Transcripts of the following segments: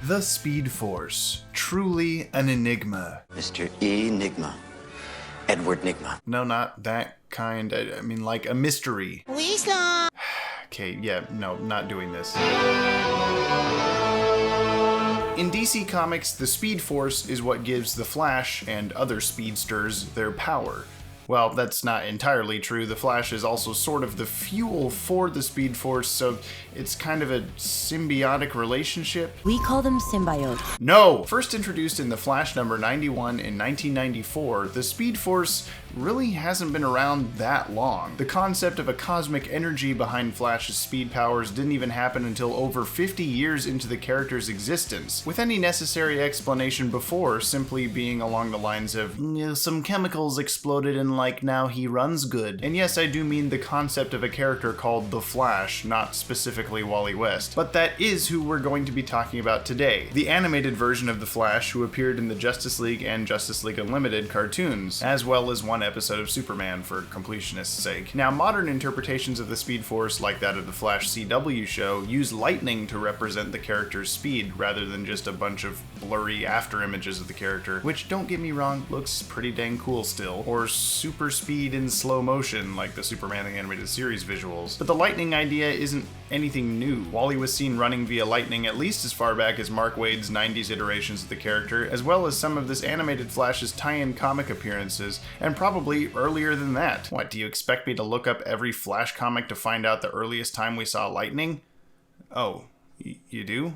The Speed Force, truly an enigma. Mr. Enigma. Edward Nigma. No, not that kind. I mean, like a mystery. Lisa! Okay, yeah, no, not doing this. In DC Comics, the Speed Force is what gives the Flash and other speedsters their power. Well, that's not entirely true. The Flash is also sort of the fuel for the Speed Force, so it's kind of a symbiotic relationship. We call them symbiotes. No! First introduced in the Flash number 91 in 1994, the Speed Force really hasn't been around that long. The concept of a cosmic energy behind Flash's speed powers didn't even happen until over 50 years into the character's existence, with any necessary explanation before simply being along the lines of, some chemicals exploded and now he runs good. And yes, I do mean the concept of a character called the Flash, not specifically Wally West. But that is who we're going to be talking about today. The animated version of the Flash who appeared in the Justice League and Justice League Unlimited cartoons, as well as one episode of Superman for completionist's sake. Now, modern interpretations of the Speed Force, like that of the Flash CW show, use lightning to represent the character's speed, rather than just a bunch of blurry after images of the character, which, don't get me wrong, looks pretty dang cool still, or super speed in slow motion like the Superman the Animated Series visuals. But the lightning idea isn't anything new. Wally was seen running via lightning at least as far back as Mark Waid's 90s iterations of the character, as well as some of this animated Flash's tie-in comic appearances, and probably earlier than that. What, do you expect me to look up every Flash comic to find out the earliest time we saw lightning? Oh, you do?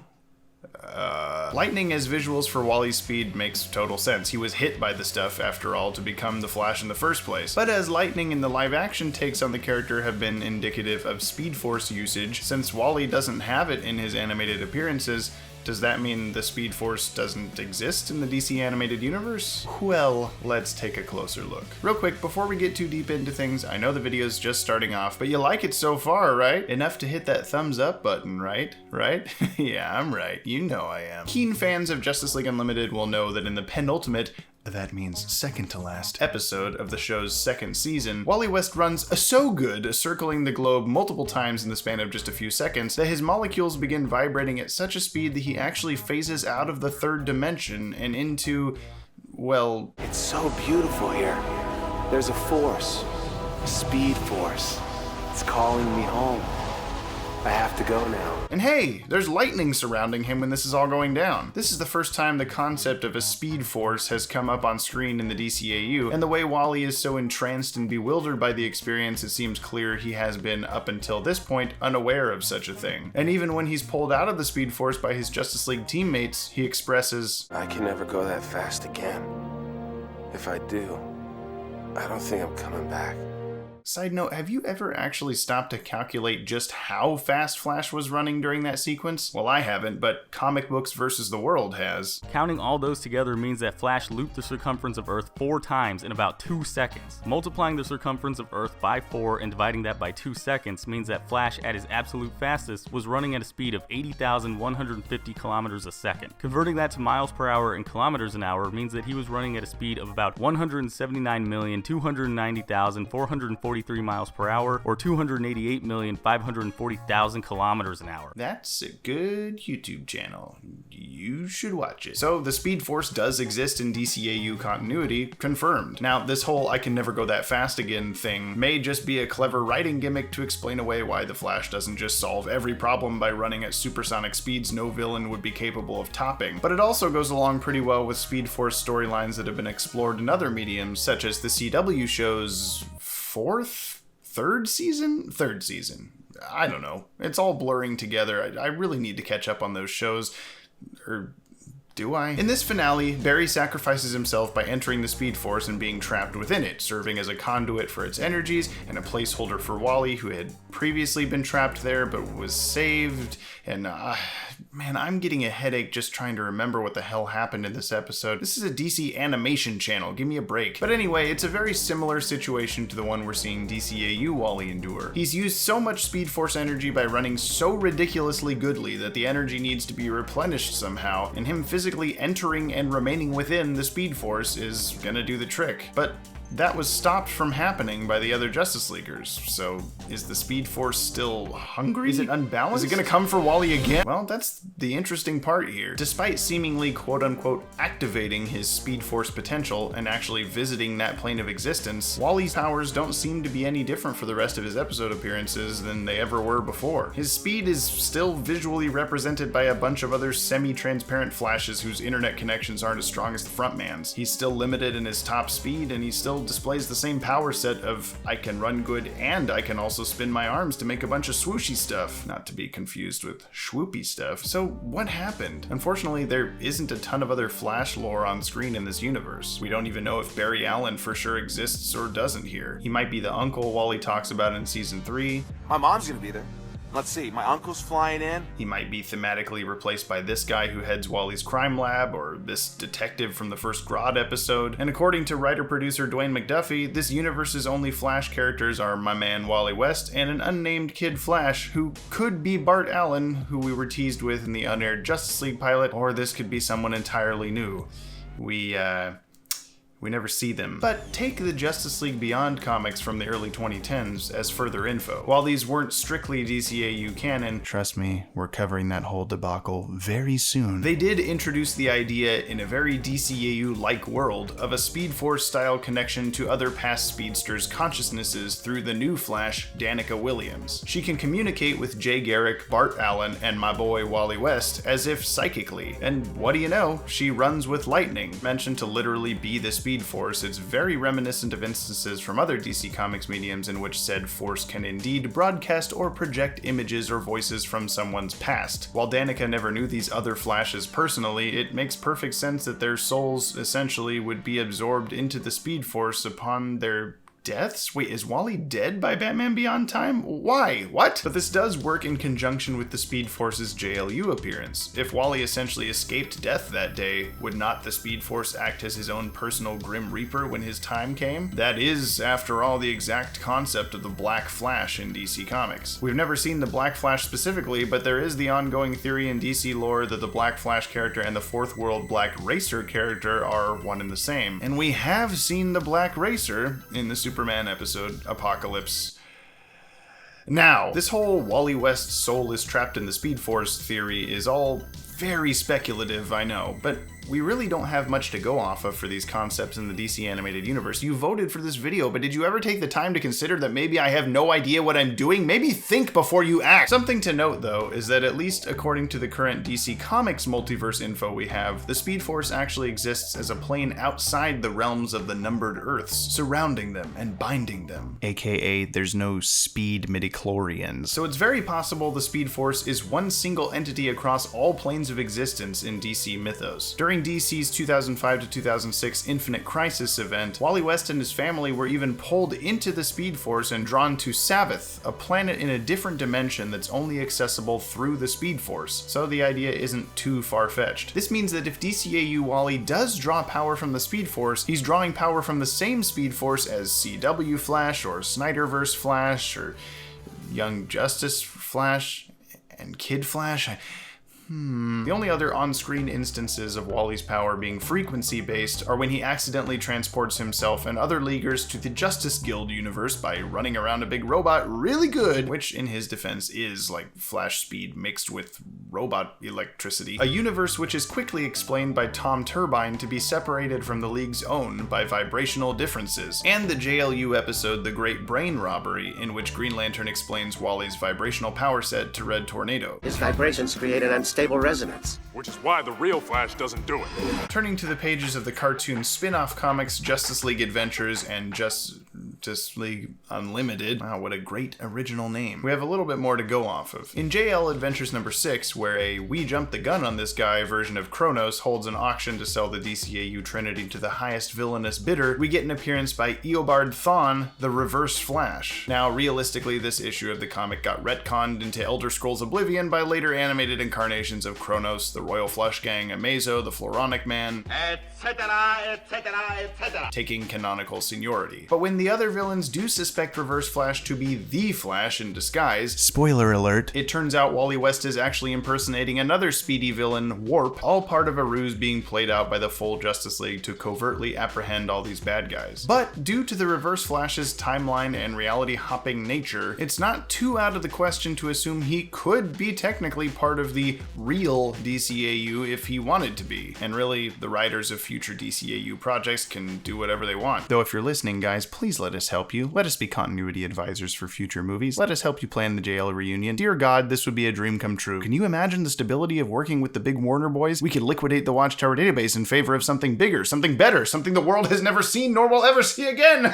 Lightning as visuals for Wally's speed makes total sense. He was hit by the stuff, after all, to become the Flash in the first place. But as lightning in the live-action takes on the character have been indicative of Speed Force usage, since Wally doesn't have it in his animated appearances, does that mean the Speed Force doesn't exist in the DC animated universe? Well, let's take a closer look. Real quick, before we get too deep into things, I know the video's just starting off, but you like it so far, right? Enough to hit that thumbs up button, right? Right? Yeah, I'm right. You know I am. Keen fans of Justice League Unlimited will know that in the penultimate, that means second to last, episode of the show's second season, Wally West runs so good, circling the globe multiple times in the span of just a few seconds, that his molecules begin vibrating at such a speed that he actually phases out of the third dimension and into, well... It's so beautiful here. There's a force, a speed force. It's calling me home. I have to go now. And hey, there's lightning surrounding him when this is all going down. This is the first time the concept of a speed force has come up on screen in the DCAU, and the way Wally is so entranced and bewildered by the experience, it seems clear he has been, up until this point, unaware of such a thing. And even when he's pulled out of the Speed Force by his Justice League teammates, he expresses, I can never go that fast again. If I do, I don't think I'm coming back. Side note, have you ever actually stopped to calculate just how fast Flash was running during that sequence? Well, I haven't, but Comic Books vs. the World has. Counting all those together means that Flash looped the circumference of Earth 4 times in about 2 seconds. Multiplying the circumference of Earth by 4 and dividing that by 2 seconds means that Flash at his absolute fastest was running at a speed of 80,150 kilometers a second. Converting that to miles per hour and kilometers an hour means that he was running at a speed of about 179,290,443 miles per hour, or 288,540,000 kilometers an hour. That's a good YouTube channel. You should watch it. So the Speed Force does exist in DCAU continuity, confirmed. Now, this whole I can never go that fast again thing may just be a clever writing gimmick to explain away why the Flash doesn't just solve every problem by running at supersonic speeds no villain would be capable of topping. But it also goes along pretty well with Speed Force storylines that have been explored in other mediums, such as the CW show's third season? I don't know. It's all blurring together. I really need to catch up on those shows. Or do I? In this finale, Barry sacrifices himself by entering the Speed Force and being trapped within it, serving as a conduit for its energies and a placeholder for Wally, who had previously been trapped there but was saved. And man, I'm getting a headache just trying to remember what the hell happened in this episode. This is a DC animation channel, give me a break. But anyway, it's a very similar situation to the one we're seeing DCAU Wally endure. He's used so much Speed Force energy by running so ridiculously goodly that the energy needs to be replenished somehow, and him physically entering and remaining within the Speed Force is gonna do the trick. But that was stopped from happening by the other Justice Leaguers. So is the Speed Force still hungry? Is it unbalanced? Is it gonna come for Wally again? Well, that's the interesting part here. Despite seemingly quote-unquote activating his Speed Force potential and actually visiting that plane of existence, Wally's powers don't seem to be any different for the rest of his episode appearances than they ever were before. His speed is still visually represented by a bunch of other semi-transparent flashes whose internet connections aren't as strong as the frontman's. He's still limited in his top speed, and he still displays the same power set of I can run good and I can also spin my arms to make a bunch of swooshy stuff, not to be confused with swoopy stuff. So what happened? Unfortunately, there isn't a ton of other Flash lore on screen in this universe. We don't even know if Barry Allen for sure exists or doesn't here. He might be the uncle Wally talks about in season 3. My mom's gonna be there. Let's see, my uncle's flying in. He might be thematically replaced by this guy who heads Wally's crime lab, or this detective from the first Grodd episode. And according to writer-producer Dwayne McDuffie, this universe's only Flash characters are my man Wally West and an unnamed kid Flash who could be Bart Allen, who we were teased with in the unaired Justice League pilot, or this could be someone entirely new. We never see them. But take the Justice League Beyond comics from the early 2010s as further info. While these weren't strictly DCAU canon, trust me, we're covering that whole debacle very soon, they did introduce the idea in a very DCAU-like world of a Speed Force-style connection to other past speedsters' consciousnesses through the new Flash, Danica Williams. She can communicate with Jay Garrick, Bart Allen, and my boy Wally West as if psychically. And what do you know, she runs with lightning. Mentioned to literally be the Speed Force, it's very reminiscent of instances from other DC Comics mediums in which said force can indeed broadcast or project images or voices from someone's past. While Danica never knew these other Flashes personally, it makes perfect sense that their souls essentially would be absorbed into the Speed Force upon their deaths? Wait, is Wally dead by Batman Beyond Time? Why? What? But this does work in conjunction with the Speed Force's JLU appearance. If Wally essentially escaped death that day, would not the Speed Force act as his own personal Grim Reaper when his time came? That is, after all, the exact concept of the Black Flash in DC Comics. We've never seen the Black Flash specifically, but there is the ongoing theory in DC lore that the Black Flash character and the Fourth World Black Racer character are one and the same. And we have seen the Black Racer in the Superman episode, Apocalypse. Now, this whole Wally West's soul is trapped in the Speed Force theory is all very speculative, I know, but we really don't have much to go off of for these concepts in the DC animated universe. You voted for this video, but did you ever take the time to consider that maybe I have no idea what I'm doing? Maybe think before you act. Something to note, though, is that at least according to the current DC Comics multiverse info we have, the Speed Force actually exists as a plane outside the realms of the numbered Earths, surrounding them and binding them. AKA, there's no speed midichlorians. So it's very possible the Speed Force is one single entity across all planes of existence in DC mythos. During DC's 2005 to 2006 Infinite Crisis event, Wally West and his family were even pulled into the Speed Force and drawn to Sabbath, a planet in a different dimension that's only accessible through the Speed Force, so the idea isn't too far-fetched. This means that if DCAU Wally does draw power from the Speed Force, he's drawing power from the same Speed Force as CW Flash, or Snyderverse Flash, or Young Justice Flash, and Kid Flash. The only other on-screen instances of Wally's power being frequency-based are when he accidentally transports himself and other Leaguers to the Justice Guild universe by running around a big robot really good, which in his defense is like Flash speed mixed with robot electricity. A universe which is quickly explained by Tom Turbine to be separated from the League's own by vibrational differences, and the JLU episode The Great Brain Robbery, in which Green Lantern explains Wally's vibrational power set to Red Tornado. His vibrations create an unstable resonance. Which is why the real Flash doesn't do it. Turning to the pages of the cartoon spin-off comics Justice League Adventures and Justice League Unlimited. Wow, what a great original name. We have a little bit more to go off of. In JL Adventures number 6, where a we jumped the gun on this guy version of Kronos holds an auction to sell the DCAU Trinity to the highest villainous bidder, we get an appearance by Eobard Thawne, the Reverse Flash. Now, realistically, this issue of the comic got retconned into Elder Scrolls Oblivion by later animated incarnations of Kronos, the Royal Flush Gang, Amazo, the Floronic Man, etc., etc., etc., taking canonical seniority. But when the other villains do suspect Reverse Flash to be the Flash in disguise. Spoiler alert. It turns out Wally West is actually impersonating another speedy villain, Warp, all part of a ruse being played out by the full Justice League to covertly apprehend all these bad guys. But due to the Reverse Flash's timeline and reality hopping nature, it's not too out of the question to assume he could be technically part of the real DCAU if he wanted to be. And really, the writers of future DCAU projects can do whatever they want. Though if you're listening, guys, please let us help you. Let us be continuity advisors for future movies. Let us help you plan the JL reunion. Dear God, this would be a dream come true. Can you imagine the stability of working with the big Warner boys? We could liquidate the Watchtower Database in favor of something bigger, something better, something the world has never seen nor will ever see again.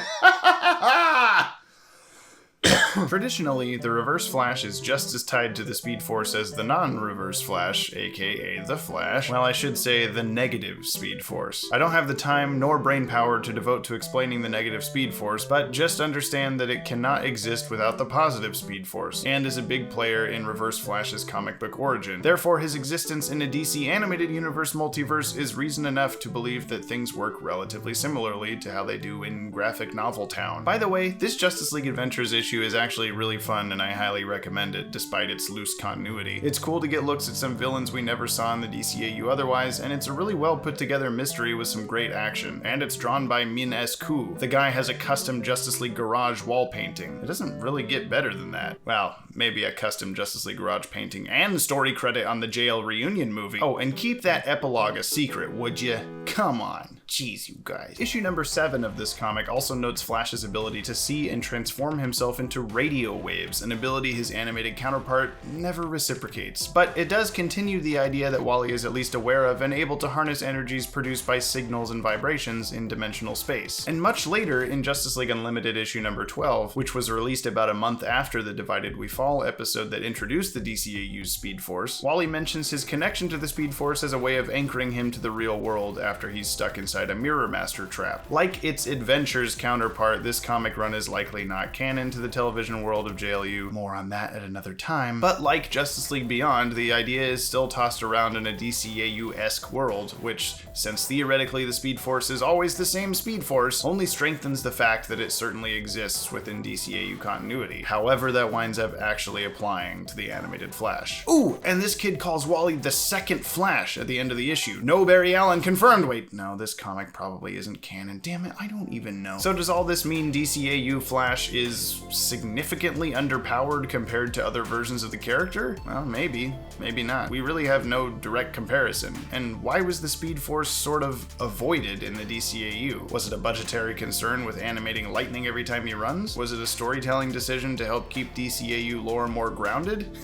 Traditionally, the Reverse Flash is just as tied to the Speed Force as the non-Reverse Flash, aka the Flash. Well, I should say the negative Speed Force. I don't have the time nor brain power to devote to explaining the negative Speed Force, but just understand that it cannot exist without the positive Speed Force, and is a big player in Reverse Flash's comic book origin. Therefore, his existence in a DC animated universe multiverse is reason enough to believe that things work relatively similarly to how they do in graphic novel town. By the way, this Justice League Adventures issue is actually really fun and I highly recommend it, despite its loose continuity. It's cool to get looks at some villains we never saw in the DCAU otherwise, and it's a really well put together mystery with some great action. And it's drawn by Min S. Koo. The guy has a custom Justice League Garage wall painting. It doesn't really get better than that. Well, maybe a custom Justice League Garage painting and story credit on the JL reunion movie. Oh, and keep that epilogue a secret, would ya? Come on. Jeez, you guys. Issue number 7 of this comic also notes Flash's ability to see and transform himself into radio waves, an ability his animated counterpart never reciprocates. But it does continue the idea that Wally is at least aware of and able to harness energies produced by signals and vibrations in dimensional space. And much later, in Justice League Unlimited issue number 12, which was released about a month after the Divided We Fall episode that introduced the DCAU's Speed Force, Wally mentions his connection to the Speed Force as a way of anchoring him to the real world after he's stuck inside a Mirror Master trap. Like its Adventures counterpart, this comic run is likely not canon to the television world of JLU. More on that at another time. But like Justice League Beyond, the idea is still tossed around in a DCAU-esque world, which, since theoretically the Speed Force is always the same Speed Force, only strengthens the fact that it certainly exists within DCAU continuity. However, that winds up actually applying to the animated Flash. Ooh, and this kid calls Wally the second Flash at the end of the issue. No Barry Allen confirmed. Wait, no, this comic probably isn't canon. Damn it, I don't even know. So does all this mean DCAU Flash is significantly underpowered compared to other versions of the character? Well, maybe. Maybe not. We really have no direct comparison. And why was the Speed Force sort of avoided in the DCAU? Was it a budgetary concern with animating lightning every time he runs? Was it a storytelling decision to help keep DCAU lore more grounded?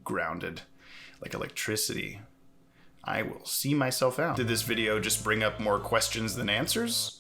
Grounded. Like electricity. I will see myself out. Did this video just bring up more questions than answers?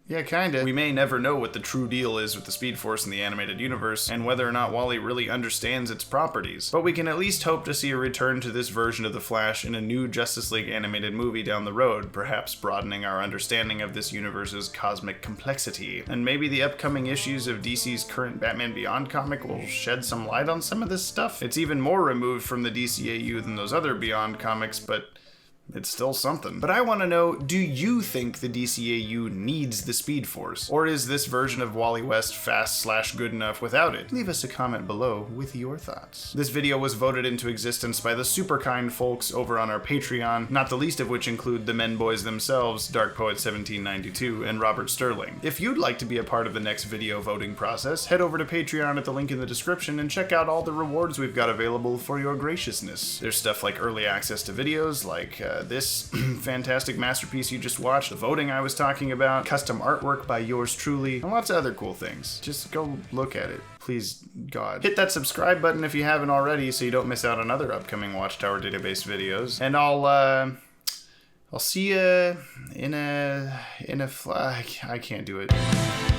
Yeah, kinda. We may never know what the true deal is with the Speed Force in the animated universe, and whether or not Wally really understands its properties. But we can at least hope to see a return to this version of the Flash in a new Justice League animated movie down the road, perhaps broadening our understanding of this universe's cosmic complexity. And maybe the upcoming issues of DC's current Batman Beyond comic will shed some light on some of this stuff. It's even more removed from the DCAU than those other Beyond comics, but it's still something. But I want to know, do you think the DCAU needs the Speed Force? Or is this version of Wally West fast/good enough without it? Leave us a comment below with your thoughts. This video was voted into existence by the super kind folks over on our Patreon, not the least of which include the men boys themselves, Dark Poet 1792 and Robert Sterling. If you'd like to be a part of the next video voting process, head over to Patreon at the link in the description and check out all the rewards we've got available for your graciousness. There's stuff like early access to videos, like this fantastic masterpiece you just watched, the voting I was talking about, custom artwork by yours truly, and lots of other cool things. Just go look at it. Please, God. Hit that subscribe button if you haven't already so you don't miss out on other upcoming Watchtower Database videos. And I'll see you in a I can't do it.